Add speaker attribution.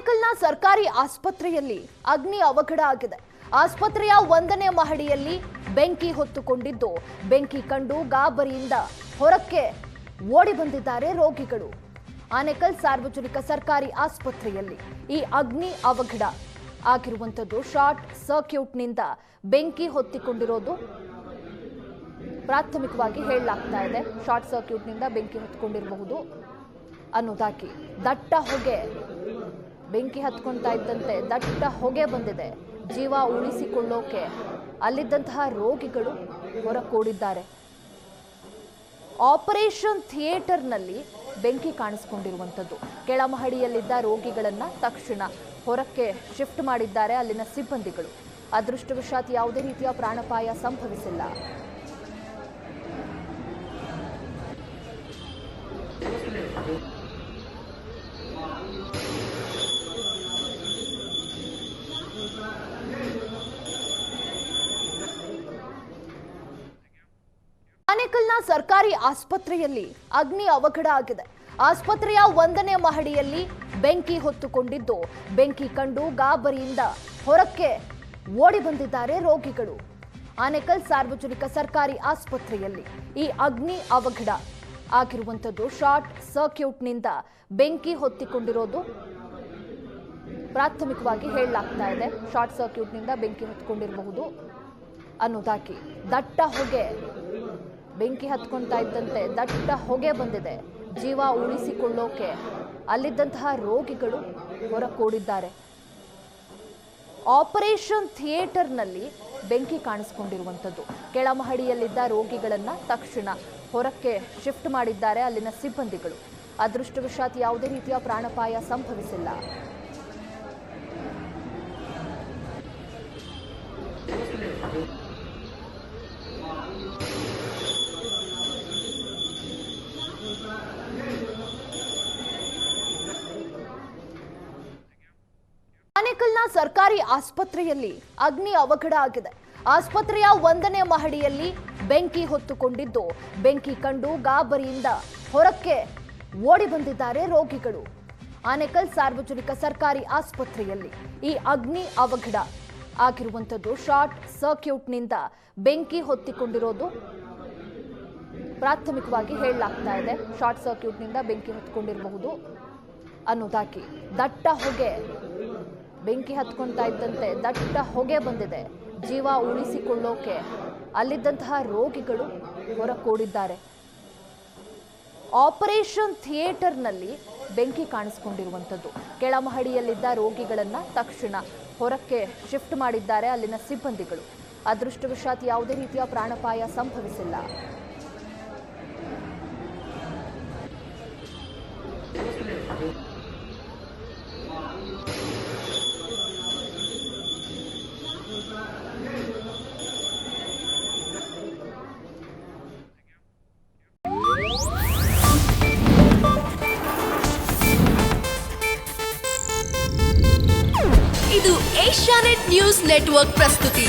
Speaker 1: ಆನೇಕಲ್ನ ಸರ್ಕಾರಿ ಆಸ್ಪತ್ರೆಯಲ್ಲಿ ಅಗ್ನಿ ಅವಘಡ ಆಗಿದೆ. ಆಸ್ಪತ್ರೆಯ 1ನೇ ಮಹಡಿಯಲ್ಲಿ ಬೆಂಕಿ ಹೊತ್ತುಕೊಂಡಿದ್ದು, ಬೆಂಕಿ ಕಂಡು ಗಾಬರಿಯಿಂದ ಹೊರಕ್ಕೆ ಓಡಿ ಬಂದಿದ್ದಾರೆ ರೋಗಿಗಳು. ಆನೇಕಲ್ ಸಾರ್ವಜನಿಕ ಸರ್ಕಾರಿ ಆಸ್ಪತ್ರೆಯಲ್ಲಿ ಈ ಅಗ್ನಿ ಅವಘಡ ಆಗಿರುವಂತದ್ದು ಶಾರ್ಟ್ ಸರ್ಕ್ಯೂಟ್ನಿಂದ ಬೆಂಕಿ ಹೊತ್ತಿಕೊಂಡಿರೋದು ಪ್ರಾಥಮಿಕವಾಗಿ ಹೇಳಲಾಗ್ತಾ ಇದೆ. ಶಾರ್ಟ್ ಸರ್ಕ್ಯೂಟ್ನಿಂದ ಬೆಂಕಿ ಹೊತ್ತಿಕೊಂಡಿರಬಹುದು ಅನ್ನೋದಾಗಿ ದಟ್ಟ ಹೊಗೆ, ಬೆಂಕಿ ಹತ್ಕೊಳ್ತಾ ಇದ್ದಂತೆ ದಟ್ಟ ಹೊಗೆ ಬಂದಿದೆ. ಜೀವ ಉಳಿಸಿಕೊಳ್ಳೋಕೆ ಅಲ್ಲಿದ್ದಂತಹ ರೋಗಿಗಳು ಹೊರಕೋಡಿದ್ದಾರೆ. ಆಪರೇಷನ್ ಥಿಯೇಟರ್ನಲ್ಲಿ ಬೆಂಕಿ ಕಾಣಿಸಿಕೊಂಡಿರುವಂಥದ್ದು. ಕೆಳಮಹಡಿಯಲ್ಲಿದ್ದ ರೋಗಿಗಳನ್ನ ತಕ್ಷಣ ಹೊರಕ್ಕೆ ಶಿಫ್ಟ್ ಮಾಡಿದ್ದಾರೆ ಅಲ್ಲಿನ ಸಿಬ್ಬಂದಿಗಳು. ಅದೃಷ್ಟವಶಾತ್ ಯಾವುದೇ ರೀತಿಯ ಪ್ರಾಣಾಪಾಯ ಸಂಭವಿಸಿಲ್ಲ. ಆನೇಕಲ್ನ ಸರ್ಕಾರಿ ಆಸ್ಪತ್ರೆಯಲ್ಲಿ ಅಗ್ನಿ ಅವಘಡ ಆಗಿದೆ. ಆಸ್ಪತ್ರೆಯ 1ನೇ ಮಹಡಿಯಲ್ಲಿ ಬೆಂಕಿ ಹೊತ್ತುಕೊಂಡಿದ್ದು, ಬೆಂಕಿ ಕಂಡು ಗಾಬರಿಯಿಂದ ಹೊರಕ್ಕೆ ಓಡಿ ಬಂದಿದ್ದಾರೆ ರೋಗಿಗಳು. ಆನೇಕಲ್ ಸಾರ್ವಜನಿಕ ಸರ್ಕಾರಿ ಆಸ್ಪತ್ರೆಯಲ್ಲಿ ಈ ಅಗ್ನಿ ಅವಘಡ ಆಗಿರುವಂತದ್ದು ಶಾರ್ಟ್ ಸರ್ಕ್ಯೂಟ್ನಿಂದ ಬೆಂಕಿ ಹೊತ್ತಿಕೊಂಡಿರೋದು ಪ್ರಾಥಮಿಕವಾಗಿ ಹೇಳಲಾಗ್ತಾ ಇದೆ. ಶಾರ್ಟ್ ಸರ್ಕ್ಯೂಟ್ನಿಂದ ಬೆಂಕಿ ಹೊತ್ತಿಕೊಂಡಿರಬಹುದು ಅನ್ನೋದಾಗಿ ದಟ್ಟ ಹೊಗೆ, ಬೆಂಕಿ ಹತ್ಕೊಳ್ತಾ ಇದ್ದಂತೆ ದಟ್ಟ ಹೊಗೆ ಬಂದಿದೆ. ಜೀವ ಉಳಿಸಿಕೊಳ್ಳೋಕೆ ಅಲ್ಲಿದ್ದಂತಹ ರೋಗಿಗಳು ಹೊರಕೋಡಿದ್ದಾರೆ. ಆಪರೇಷನ್ ಥಿಯೇಟರ್ನಲ್ಲಿ ಬೆಂಕಿ ಕಾಣಿಸಿಕೊಂಡಿರುವಂಥದ್ದು. ಕೆಳಮಹಡಿಯಲ್ಲಿದ್ದ ರೋಗಿಗಳನ್ನ ತಕ್ಷಣ ಹೊರಕ್ಕೆ ಶಿಫ್ಟ್ ಮಾಡಿದ್ದಾರೆ ಅಲ್ಲಿನ ಸಿಬ್ಬಂದಿಗಳು. ಅದೃಷ್ಟವಶಾತ್ ಯಾವುದೇ ರೀತಿಯ ಪ್ರಾಣಾಪಾಯ ಸಂಭವಿಸಿಲ್ಲ. ಆನೇಕಲ್ನ ಸರ್ಕಾರಿ ಆಸ್ಪತ್ರೆಯಲ್ಲಿ ಅಗ್ನಿ ಅವಘಡ ಆಗಿದೆ. ಆಸ್ಪತ್ರೆಯ 1ನೇ ಮಹಡಿಯಲ್ಲಿ ಬೆಂಕಿ ಹೊತ್ತುಕೊಂಡಿದ್ದು, ಬೆಂಕಿ ಕಂಡು ಗಾಬರಿಯಿಂದ ಹೊರಕ್ಕೆ ಓಡಿ ಬಂದಿದ್ದಾರೆ ರೋಗಿಗಳು. ಆನೇಕಲ್ ಸಾರ್ವಜನಿಕ ಸರ್ಕಾರಿ ಆಸ್ಪತ್ರೆಯಲ್ಲಿ ಈ ಅಗ್ನಿ ಅವಘಡ ಆಗಿರುವಂತದ್ದು ಶಾರ್ಟ್ ಸರ್ಕ್ಯೂಟ್ನಿಂದ ಬೆಂಕಿ ಹೊತ್ತಿಕೊಂಡಿರೋದು ಪ್ರಾಥಮಿಕವಾಗಿ ಹೇಳಲಾಗ್ತಾ ಇದೆ. ಶಾರ್ಟ್ ಸರ್ಕ್ಯೂಟ್ನಿಂದ ಬೆಂಕಿ ಹೊತ್ತಿಕೊಂಡಿರಬಹುದು ಅನ್ನೋದಾಗಿ ದಟ್ಟ ಹೊಗೆ, ಬೆಂಕಿ ಹತ್ಕೊಳ್ತಾ ಇದ್ದಂತೆ ದಟ್ಟ ಹೊಗೆ ಬಂದಿದೆ. ಜೀವ ಉಳಿಸಿಕೊಳ್ಳೋಕೆ ಅಲ್ಲಿದ್ದಂತಹ ರೋಗಿಗಳು ಹೊರಕೋಡಿದ್ದಾರೆ. ಆಪರೇಷನ್ ಥಿಯೇಟರ್ನಲ್ಲಿ ಬೆಂಕಿ ಕಾಣಿಸಿಕೊಂಡಿರುವಂಥದ್ದು. ಕೆಳಮಹಡಿಯಲ್ಲಿದ್ದ ರೋಗಿಗಳನ್ನ ತಕ್ಷಣ ಹೊರಕ್ಕೆ ಶಿಫ್ಟ್ ಮಾಡಿದ್ದಾರೆ ಅಲ್ಲಿನ ಸಿಬ್ಬಂದಿಗಳು. ಅದೃಷ್ಟವಶಾತ್ ಯಾವುದೇ ರೀತಿಯ ಪ್ರಾಣಾಪಾಯ ಸಂಭವಿಸಿಲ್ಲ.
Speaker 2: ಇದು ಏಷ್ಯಾನೆಟ್ ನ್ಯೂಸ್ ನೆಟ್ವರ್ಕ್ ಪ್ರಸ್ತುತಿ.